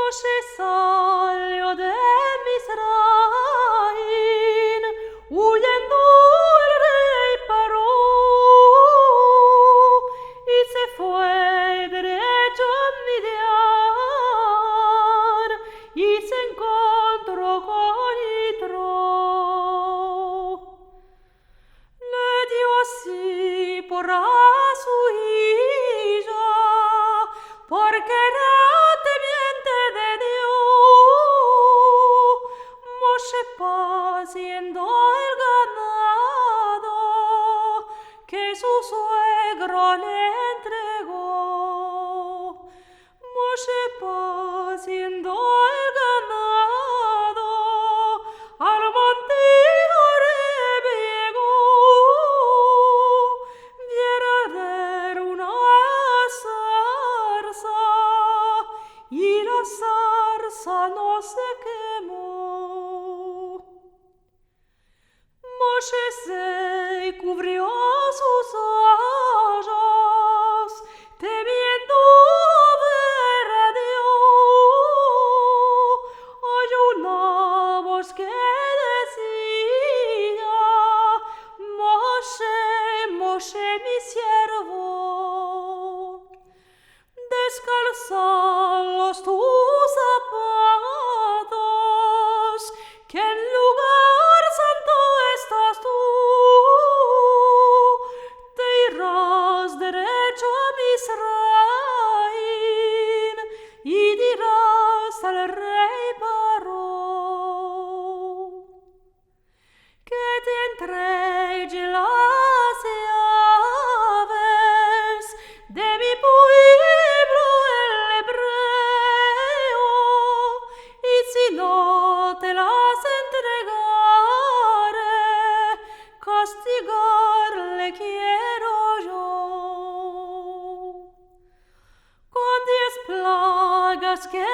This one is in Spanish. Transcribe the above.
Moshe salió de Misraim, huyendo el rey Paró, y se fue derecho a Midian, y se encontró con Yitro. Le dio así por a su hija, porque era temiente de Dios. Moshe paciendo el ganado que su suegro le entregó. Moshe paciendo el ganado al monte Horeb llegó. Viera arder una zarza y la zarza no se quemó. Moshe se cubrió sus ojos, temiendo ver a Dios. Oyó una voz que decía: Moshe, Moshe, mi siervo, descalza los tus zapatos, que en lugar santo estás tú. Te irás derecho a Misraim y dirás al rey Paró que te entregue las llaves de mi pueblo el hebreo, y si no te las entregare, castigarle quiero yo con 10 plagas que